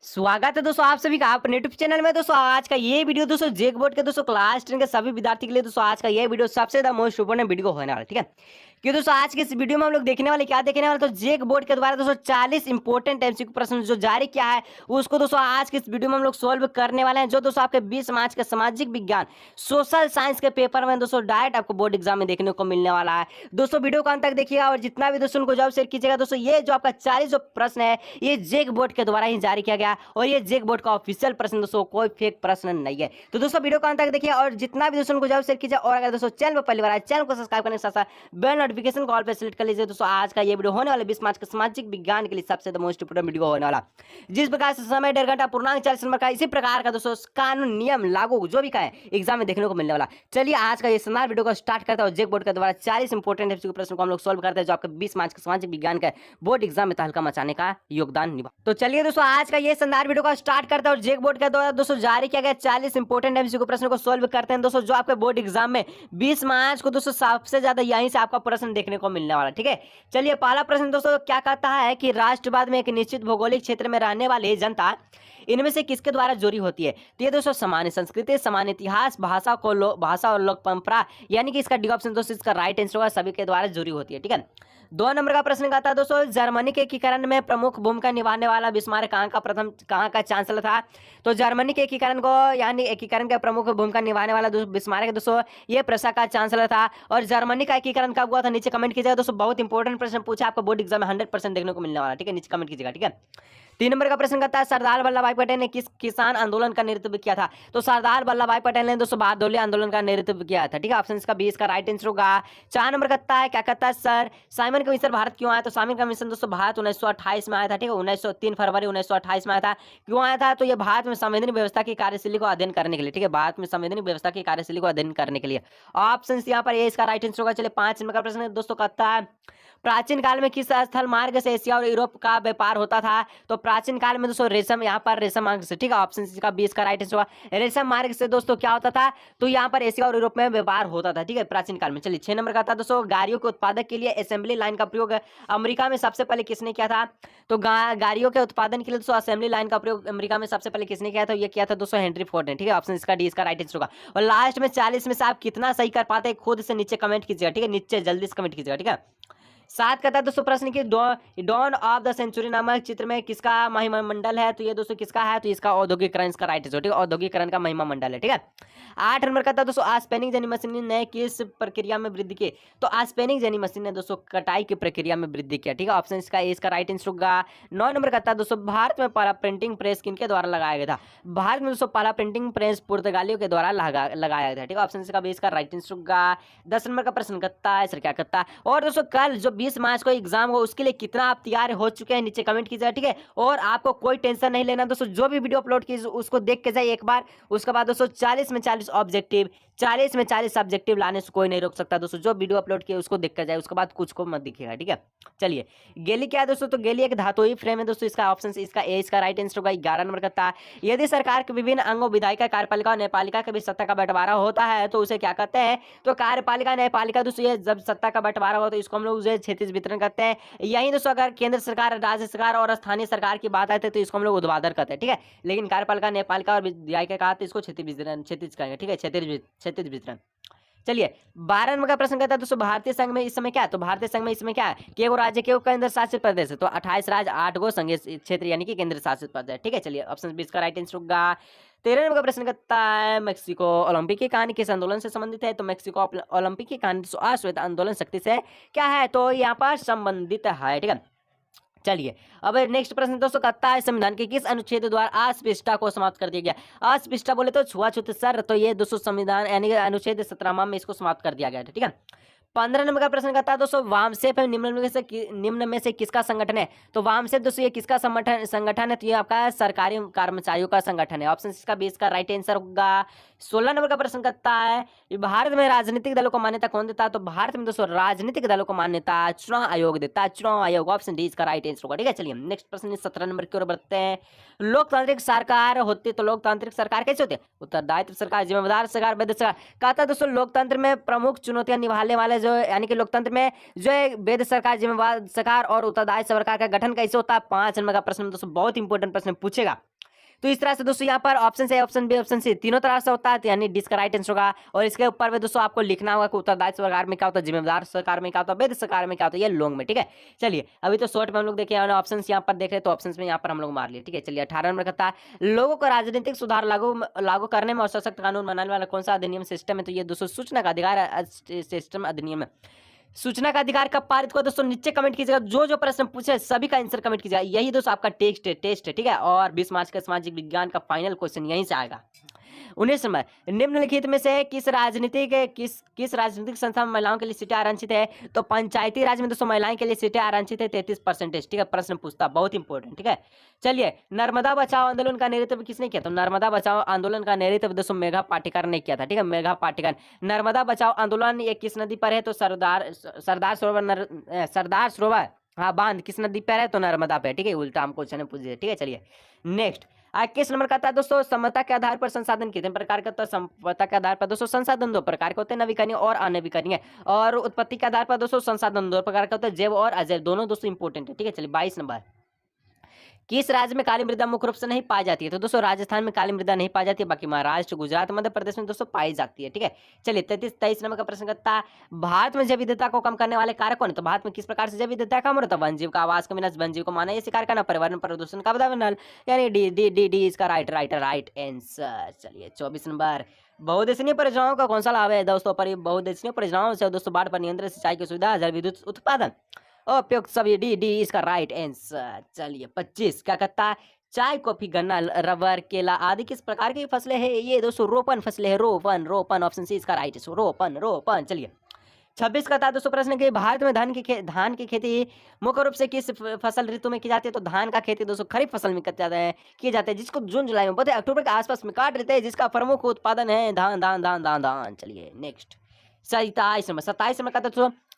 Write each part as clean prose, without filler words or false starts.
स्वागत है दोस्तों आप सभी का अपने यूट्यूब चैनल में। दोस्तों आज का ये वीडियो दोस्तों जेक बोर्ड के दोस्तों क्लास 10 के सभी विद्यार्थी के लिए दोस्तों आज का ये वीडियो सबसे ज्यादा मोस्ट इंपोर्टेंट वीडियो होने वाला है। ठीक है, क्योंकि दोस्तों आज के इस वीडियो में हम लोग देखने वाले क्या देखने वाले तो जेक बोर्ड के द्वारा दोस्तों 40 इंपॉर्टेंट एमसीक्यू प्रश्न जो जारी किया है उसको दोस्तों आज के इस वीडियो में हम लोग सोल्व करने वाले हैं। जो दोस्तों आपके 20 मार्च के सामाजिक विज्ञान सोशल साइंस के पेपर में दोस्तों डायरेक्ट आपको बोर्ड एग्जाम में देखने को मिलने वाला है। दोस्तों वीडियो को अंत तक देखिएगा और जितना भी दोस्तों उनको जवाब शेयर कीजिएगा। दोस्तों ये जो आपका 40 जो प्रश्न है ये जेक बोर्ड के द्वारा ही जारी किया गया और ये जेक बोर्ड का ऑफिशियल प्रश्न दोस्तों कोई फेक प्रश्न नहीं है। तो दोस्तों वीडियो को अंत तक देखिए और जितना भी दोस्तों को जवाब शेयर कीजिए और अगर दोस्तों चैनल पर पहली बार आए चैनल को सब्सक्राइब करने के साथ साथ बेल नोटिफिकेशन कॉल पे सेलेक्ट कर लीजिए। दोस्तों आज का ये वीडियो होने वाला 20 मार्च के सामाजिक विज्ञान के लिए सबसे मोस्ट इंपोर्टेंट वीडियो होने वाला, जिस प्रकार से समय 1.5 घंटा पूर्णांक 40 नंबर का इसी प्रकार का दोस्तों कानून नियम लागू जो भी का है एग्जाम में देखने को मिलने वाला। चलिए आज का ये शानदार वीडियो को स्टार्ट करता है और जेक बोर्ड के द्वारा 40 इंपॉर्टेंट एमसीक्यू प्रश्न को हम लोग सोल्व करते हैं जो आपके 20 मार्च के सामाजिक विज्ञान के बोर्ड एग्जाम में तहलका मचाने का योगदान निभा। तो चलिए दोस्तों आज का ये शानदार वीडियो को स्टार्ट करते हैं और जेक बोर्ड के द्वारा दोस्तों जारी किया गया 40 इंपॉर्टेंट एमसीक्यू प्रश्न को सोल्व करते हैं दोस्तों जो आपके बोर्ड एग्जाम में 20 मार्च को दोस्तों सबसे ज्यादा यहीं से आपका प्रश्न देखने को मिलने वाला। ठीक है, चलिए पहला प्रश्न दोस्तों क्या कहता है कि राष्ट्रवाद में एक निश्चित भौगोलिक क्षेत्र में रहने वाली जनता इनमें से किसके द्वारा जुड़ी होती है। तो ये दोस्तों सामान्य संस्कृति, सामान्य इतिहास, भाषा और लोक परंपरा, यानी कि इसका डी ऑप्शन दोस्तों इसका राइट आंसर होगा, सभी के द्वारा जुड़ी होती है। ठीक है, 2 नंबर का प्रश्न कहता है दोस्तों जर्मनी के एकीकरण में प्रमुख भूमिका निभाने वाला बिस्मार्क कहाँ का चांसलर था। तो जर्मनी के एकीकरण को यानी एकीकरण के प्रमुख भूमिका निभाने वाला बिस्मार्क दोस्तों ये प्रशा का चांसलर था। और जर्मनी का एकीकरण कब हुआ था नीचे कमेंट कीजिएगा। दोस्तों बहुत इंपॉर्टेंट प्रश्न पूछा आपको बोर्ड एग्जाम में 100% देखने को मिलने वाला। ठीक है, नीचे कमेंट कीजिएगा। ठीक है, 3 नंबर का प्रश्न कहता है सरदार वल्लभ भाई पटेल ने किस किसान आंदोलन का नेतृत्व किया था। तो सरदार वल्लभ भाई पटेल ने दोस्तों बारडोली आंदोलन का नेतृत्व किया था। ठीक है, ऑप्शन इसका 20 का राइट आंसर होगा। 4 नंबर कहता है क्या कहता है सर साइमन कमीशन भारत क्यों आया। तो साइमन कमीशन दोस्तों भारत 1928 में आया था। ठीक है, 3 फरवरी 1928 में आया था। क्यों आया था तो ये भारत में संवैधानिक व्यवस्था की कार्यशैली को अध्ययन करने के लिए। ठीक है, भारत में संवैधानिक व्यवस्था की कार्यशैली को अध्ययन करने के लिए। ऑप्शन यहाँ पर ये इसका राइट आंसर होगा। चलिए 5 नंबर का प्रश्न दोस्तों कहता है प्राचीन काल में किस स्थल मार्ग से एशिया और यूरोप का व्यापार होता था। तो प्राचीन काल में दोस्तों रेशम यहाँ पर रेशम मार्ग से। ठीक है, ऑप्शन का 20 का राइट आंसर होगा। रेशम मार्ग से दोस्तों क्या होता था तो यहाँ पर एशिया और यूरोप में व्यापार होता था। ठीक है, प्राचीन काल में। चलिए 6 नंबर का था दोस्तों गाड़ियों के उत्पादक के लिए असेंबली लाइन का प्रयोग अमेरिका में सबसे पहले किसने किया था। तो गाड़ियों के उत्पादन के लिए दोस्तों असेंबली लाइन का प्रयोग अमेरिका में सबसे पहले किसने किया था। ये किया था दोस्तों हेनरी फोर्ड ने। ठीक है, ऑप्शन इसका डी इसका राइट आंसर होगा। और लास्ट में 40 में से आप कितना सही कर पाते हैं खुद से नीचे कमेंट कीजिएगा। ठीक है, नीचे जल्दी से कमेंट कीजिएगा। ठीक है, 7 कहता है दोस्तों प्रश्न की डॉन ऑफ द सेंचुरी नामक चित्र में किसका महिमा मंडल है। तो ये दोस्तों किसका है तो इसका औद्योगिकरण इसका राइट है। ठीक है, औद्योगिकरण का महिमा मंडल है। ठीक है, 8 नंबर कहता है दोस्तों आस्पेनिक जनी मशीन ने किस प्रक्रिया में वृद्धि की। तो आस्पेनिक जनी मशीन ने दोस्तों कटाई की प्रक्रिया में वृद्धि किया। ठीक है, ऑप्शन इसका ए इसका राइट आंसर होगा। 9 नंबर कहता है दोस्तों भारत में पहला प्रिंटिंग प्रेस किनके द्वारा लगाया गया था। भारत में दोस्तों पहला प्रिंटिंग प्रेस पुर्तगालियों के द्वारा लगाया गया था। ठीक है, ऑप्शन इसका बी इसका राइट आंसर होगा। 10 नंबर का प्रश्न कहता है सर क्या कहता है और दोस्तों कल जो 20 मार्च को एग्जाम हो उसके लिए कितना आप तैयार हो चुके हैं नीचे कमेंट कीजिएगा। ठीक है, और आपको कोई टेंशन नहीं लेना दोस्तों, जो भी वीडियो अपलोड कीजिए उसको देख के जाइए एक बार। उसके बाद दोस्तों 40 में 40 ऑब्जेक्टिव 40 में 40 सब्जेक्टिव लाने से कोई नहीं रोक सकता दोस्तों। जो वीडियो अपलोड किए उसको देख कर जाए उसके बाद कुछ को मत दिखेगा। ठीक है, चलिए गेली क्या है दोस्तों तो गेली एक धातुई फ्रेम है दोस्तों। इसका ऑप्शन इसका ए इसका राइट आंसर होगा। 11 नंबर का था यदि सरकार के विभिन्न अंगों विधायिका कार्यपालिका और न्यायपालिका के बीच सत्ता का बंटवारा होता है तो उसे क्या कहते हैं। तो कार्यपालिका न्यायपालिका दोस्तों ये जब सत्ता का बंटवारा हो तो इसको हम लोग उसे क्षेत्रीय वितरण कहते हैं। यही दोस्तों अगर केंद्र सरकार राज्य सरकार और स्थानीय सरकार की बात आती है तो इसको हम लोग ऊर्ध्वाधर कहते हैं। ठीक है, लेकिन कार्यपालिका न्यायपालिका और विधायिका कहा तो इसको क्षेत्रीय वितरण क्षेत्रीय कहेंगे। ठीक है, क्षेत्रीय वितरण। चलिए 12 नंबर का प्रश्न कहता है दोस्तों भारतीय संघ में इस समय क्या है। तो भारतीय संघ में इसमें क्या है कि एगो राज्य के केंद्र शासित प्रदेश है। तो 28 राज्य 8 गो संघीय क्षेत्र यानी कि केंद्र शासित प्रदेश। ठीक है, चलिए ऑप्शन 20 का राइट आंसर होगा। 13 नंबर का प्रश्न कहता है मेक्सिको ओलंपिक की कहानी किस आंदोलन से संबंधित है। तो मेक्सिको ओलंपिक की कहानी अश्वेत आंदोलन शक्ति से क्या है तो यहाँ पर संबंधित है। ठीक है, चलिए अब नेक्स्ट प्रश्न दोस्तों कहता है संविधान के किस अनुच्छेद द्वारा अस्पृश्यता को समाप्त कर दिया गया। अस्पृश्यता बोले तो छुआछूत सर, तो ये दोस्तों संविधान यानी कि अनुच्छेद 17वां में इसको समाप्त कर दिया गया था। ठीक है, 15 नंबर का प्रश्न कहता है दोस्तों वामसेफ निम्न में से किसका संगठन है। तो वामसेफ दोस्तों ये किसका संगठन है तो ये आपका सरकारी कर्मचारियों का संगठन है। ऑप्शन इसका 20 का राइट आंसर होगा। 16 नंबर का प्रश्न कहता है भारत में राजनीतिक दलों को मान्यता कौन देता है। तो भारत में दोस्तों राजनीतिक दलों को मान्यता चुनाव आयोग देता है, चुनाव आयोग। ऑप्शन डी इसका राइट आंसर होगा। ठीक है, चलिए नेक्स्ट प्रश्न 17 नंबर की ओर बढ़ते हैं। लोकतांत्रिक सरकार होती तो लोकतांत्रिक सरकार कैसे होती है। उत्तरदायित्व सरकार, जिम्मेदार सरकार, वैध सरकार। कहता है दोस्तों लोकतंत्र में प्रमुख चुनौतियां निभाने वाले जो यानी कि लोकतंत्र में जो है वैध सरकार, जिम्मेदार सरकार और उत्तरदायी सरकार का गठन कैसे होता है। 5 नंबर का प्रश्न दोस्तों बहुत इंपॉर्टेंट प्रश्न पूछेगा। तो इस तरह से दोस्तों यहाँ पर option A, option B, option C तीनों तरह से होता है, तो यानी डी इसका राइट आंसर होगा। और इसके ऊपर में दोस्तों आपको लिखना होगा कि उत्तरदायित्व सरकार में क्या होता है, जिम्मेदार सरकार में क्या होता है, वैध सरकार में क्या होता है, ये लॉन्ग में। ठीक है, चलिए अभी तो शॉर्ट में हम लोग देखे ऑप्शन यहाँ पर देख रहे, तो ऑप्शन में यहाँ पर हम लोग मार लिए। ठीक है, चलिए 18 नंबर कहता है लोगों को राजनीतिक सुधार लागू करने में और सशक्त कानून बनाने वाला कौन सा अधिनियम सिस्टम है, तो ये दोस्तों सूचना का अधिकार सिस्टम अधिनियम है। सूचना का अधिकार कब पारित हुआ दोस्तों, नीचे कमेंट कीजिएगा। जो प्रश्न पूछे सभी का आंसर कमेंट कीजिएगा। यही दोस्तों आपका टेस्ट है। ठीक है, और 20 मार्च का सामाजिक विज्ञान का फाइनल क्वेश्चन यहीं से आएगा। 19 नंबर, निम्नलिखित में से किस राजनीतिक संस्था में महिलाओं के लिए सीटें आरक्षित है, तो पंचायती राज में दोस्तों महिलाओं के लिए सीटें आरक्षित है 33%। ठीक है, प्रश्न पूछता बहुत इंपॉर्टेंट। ठीक है, चलिए नर्मदा बचाओ आंदोलन का नेतृत्व किसने किया, तो नर्मदा बचाओ आंदोलन का नेतृत्व दोस्तों मेघा पाटेकर ने किया था। ठीक है, मेघा पाटेकर। नर्मदा बचाओ आंदोलन ये किस नदी पर है, तो सरदार सरोवर हाँ बांध किस नदी पर है, तो नर्मदा पे। ठीक है, उल्टा हम क्वेश्चन पूछ दिए। ठीक है, चलिए नेक्स्ट 21 नंबर का था दोस्तों समता के आधार पर संसाधन कितने प्रकार का, तो समता के आधार पर दोस्तों संसाधन 2 प्रकार के होते हैं, नवीकरणीय और अनवीकरणीय। और उत्पत्ति के आधार पर दोस्तों संसाधन 2 प्रकार के होते हैं, जैव और अजैव, दोनों दोस्तों इंपॉर्टेंट है। ठीक है, चलिए 22 नंबर, किस राज्य में काली मृदा मुख्य रूप से नहीं पाई जाती है, तो दोस्तों राजस्थान में काली मृदा नहीं पाई जाती है, बाकी महाराष्ट्र, गुजरात, मध्य प्रदेश में दोस्तों पाई जाती है। ठीक है, चलिए 23 नंबर का प्रश्न करता है भारत में जैव विविधता को कम करने वाले कारक कौन है, तो भारत में किस प्रकार से जैव विविधता कम होता है, वन जीव का आवास का विनाश, वन जीव को माना ये शिकार करना, पर्यावरण प्रदूषण का वातावरण, यानी डी इसका राइट आंसर। चलिए 24 नंबर, बहुउद्देशीय परियोजनाओं का कौन सा लाभ है दोस्तों, पर बहुउद्देशीय परियोजनाओं से दोस्तों बाढ़ पर नियंत्रण, सिंचाई की सुविधा, जल विद्युत उत्पादन, उपयुक्त सभी डी इसका राइट आंसर। चलिए 25 क्या कहता है चाय, कॉफी, गन्ना, रबर, केला आदि किस प्रकार की फसलें हैं, ये दोस्तों रोपण फसलें हैं, रोपण ऑप्शन सी इसका राइट है, रोपण। चलिए 26 का था दोस्तों प्रश्न कि भारत में धान की खेती मुख्य रूप से किस फसल ऋतु में की जाती है, तो धान का खेती दोस्तों खरीफ फसल में किए जाते हैं, जिसको जून जुलाई में पता है अक्टूबर के आसपास में काट लेते हैं, जिसका प्रमुख उत्पादन है धान। चलिए नेक्स्ट 27 नंबर का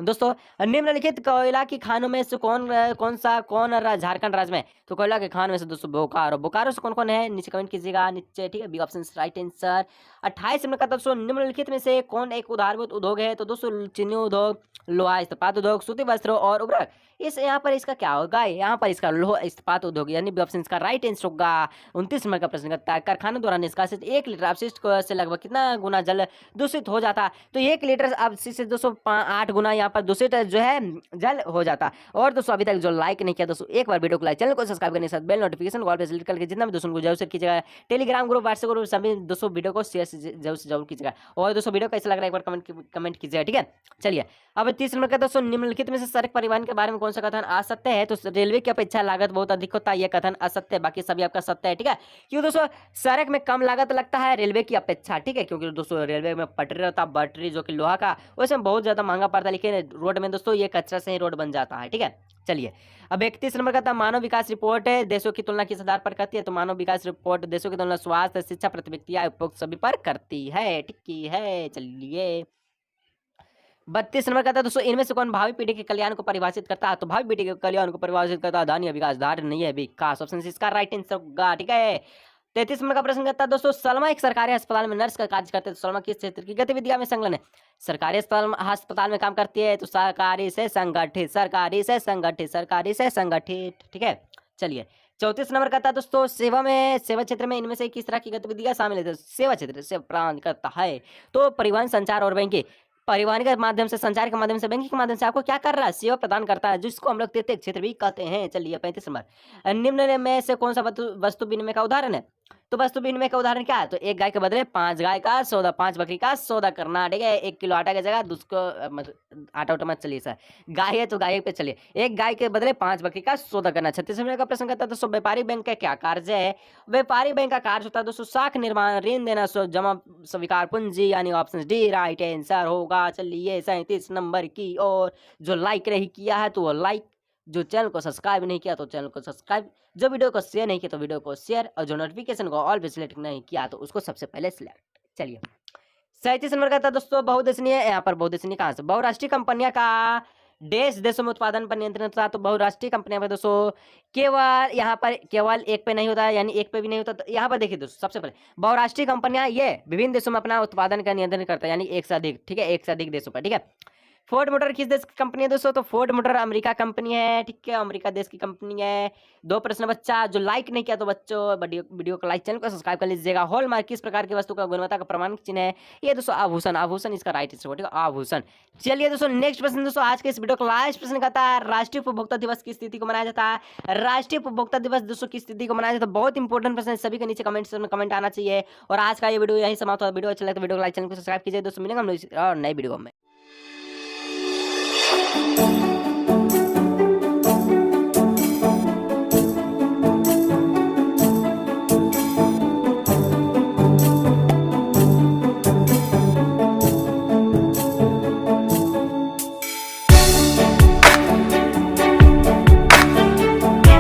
दोस्तों निम्नलिखित कोयला की खानों में से कौन झारखंड राज्य में, तो कोयला के खानों में से दोस्तों बोकारो से कौन है, नीचे कमेंट कीजिएगा नीचे। ठीक है, B option right answer. 28 number का दोस्तों निम्नलिखित में से कौन एक उदारभूत उद्योग है, तो दोस्तों चीनी उद्योग, लोहा इस्पात उद्योग, सूती वस्त्र और उर्वरक। इस यहाँ पर इसका क्या होगा, यहाँ पर इसका लोहा इस्पात उद्योग यानी बी ऑप्शन इसका राइट आंसर होगा। 29 नंबर का प्रश्न करता है कारखानों द्वारा निष्कासित 1 लीटर अपशिष्ट से लगभग कितना गुना जल दूषित हो जाता है, तो 1 लीटर अपशिष्ट से 208 गुना यहाँ पर दूषित जो है जल हो जाता। और दोस्तों अभी तक जो लाइक नहीं किया दोस्तों एक बार वीडियो को लाइक, चैनल को सब्सक्राइब करने के साथ बेल नोटिफिकेशन कॉल पे सेलेक्ट करके जितना भी दोस्तों को जरूर शेयर कीजिएगा, टेलीग्राम ग्रुप, व्हाट्सएप ग्रुप सभी दोस्तों वीडियो को शेयर जरूर कीजिएगा। और दोस्तों वीडियो कैसा लग रहा है एक बार कमेंट कीजिएगा। ठीक है, चलिए अब 30 नंबर का दोस्तों निम्नलिखित में से सड़क परिवहन के बारे में कौन सा कथन असत्य है, तो रेलवे की अपेक्षा लागत बहुत अधिक होता है, यह कथन असत्य है, बाकी सभी आपका सत्य है। ठीक है, क्यों दोस्तों सड़क में कम लागत लगता है रेलवे की अपेक्षा। ठीक है, क्योंकि दोस्तों रेलवे में पटरी रहता है, बैटरी जो कि लोहा का, उसमें बहुत ज्यादा महंगा पड़ता है, लेकिन रोड में दोस्तों ये कचरा से ही रोड बन जाता है। ठीक है, चलिए अब 31 नंबर का था मानव विकास रिपोर्ट है देशों की तुलना किस आधार पर करती है, तो मानव विकास रिपोर्ट देशों की तुलना स्वास्थ्य, शिक्षा, प्रतिव्यक्ति, उपभोग सभी पर करती है। ठीक है, चलिए 32 नंबर का था दोस्तों इनमें से कौन भावी पीढ़ी के कल्याण को परिभाषित करता है, तो भावी पीढ़ी के कल्याण को परिभाषित करता है धन या विकास, धार नहीं है विकास, ऑप्शन इसका राइट आंसर होगा। ठीक है, 33 नंबर का प्रश्न करता है दोस्तों सलमा एक सरकारी अस्पताल में नर्स का कार्य करते हैं, तो सलमा किस क्षेत्र की गतिविधियां में संलग्न है, सरकारी अस्पताल में काम करती है, तो सरकारी से संगठित। ठीक है, चलिए 34 नंबर का था दोस्तों सेवा क्षेत्र में इनमें से किस तरह की गतिविधियां शामिल है, तो सेवा क्षेत्र से प्रदान करता है, तो परिवहन, संचार और बैंकिंग। परिवहन के माध्यम से, संचार के माध्यम से, बैंकिंग के माध्यम से आपको क्या कर रहा है, सेवा प्रदान करता है, जिसको हम लोग तृतीय क्षेत्र भी कहते हैं। चलिए 35 नंबर निम्न में से कौन सा वस्तु विनिमय का उदाहरण है, तो वस्तु विनिमय का उदाहरण क्या है, तो 1 गाय के बदले 5 गाय का सौदा, 5 बकरी का सौदा करना। ठीक है, 1 किलो आटा की जगह आटा उटा मत चलिए सर, गाय है तो गाय पे चलिए, 1 गाय के बदले 5 बकरी का सौदा करना। 36 नंबर का प्रश्न करता है दोस्तों व्यापारी बैंक का क्या कार्य है, व्यापारी बैंक का कार्य होता है दोस्तों साख निर्माण, ऋण देना, जमा स्वीकार पूंजी, यानी ऑप्शन डी राइट आंसर होगा। चलिए 37 नंबर की और जो लाइक नहीं किया है तो वो लाइक, जो चैनल को सब्सक्राइब नहीं किया तो चैनल को सब्सक्राइब, जो वीडियो को शेयर नहीं किया तो वीडियो को शेयर, और जो नोटिफिकेशन को ऑल पे सिलेक्ट नहीं किया तो उसको सबसे पहले सिलेक्ट। चलिए 37 नंबर का था दोस्तों बहुदेशनीय, यहाँ पर बहुदेशनीय कहाँ से, बहुराष्ट्रीय कंपनियां का देशों में उत्पादन पर नियंत्रण था, तो बहुराष्ट्रीय कंपनियां पर दोस्तों केवल यहाँ पर केवल एक पे नहीं होता, यानी एक पे भी नहीं होता, तो यहाँ पर देखिए दोस्तों सबसे पहले बहुराष्ट्रीय कंपनियां ये विभिन्न देशों में अपना उत्पादन का नियंत्रण करता है, यानी एक से अधिक। ठीक है, एक से अधिक देशों पर। ठीक है, फोर्ड मोटर किस देश की कंपनी है दोस्तों? तो फोर्ड मोटर अमेरिका कंपनी है, ठीक है, अमेरिका देश की कंपनी है। 2 प्रश्न बच्चा, जो लाइक नहीं किया तो बच्चों वीडियो वीडियो को लाइक, चैनल को सब्सक्राइब कर लीजिएगा। हॉलमार्क किस प्रकार की वस्तु का गुणवत्ता का प्रमाणित चिन्ह है? ये दोस्तों आभूषण, आभूषण इसका राइट आंसर, ठीक है, आभूषण। चलिए दोस्तों नेक्स्ट प्रश्न दोस्तों, आज के इस वीडियो का लास्ट प्रश्न कहता है राष्ट्रीय उपभोक्ता दिवस किस तिथि को मनाया जाता है? राष्ट्रीय उपभोक्ता दिवस दोस्तों किस तिथि को मनाया जाता है? बहुत इंपॉर्टेंट प्रश्न है, सभी के नीचे कमेंट में कमेंट आना चाहिए। और आज का ये वीडियो यही समाप्त हुआ। वीडियो अच्छा लगे तो वीडियो को लाइक, चैनल को सब्सक्राइब कीजिए दोस्तों। मिलेंगे हम लोग नए वीडियो में।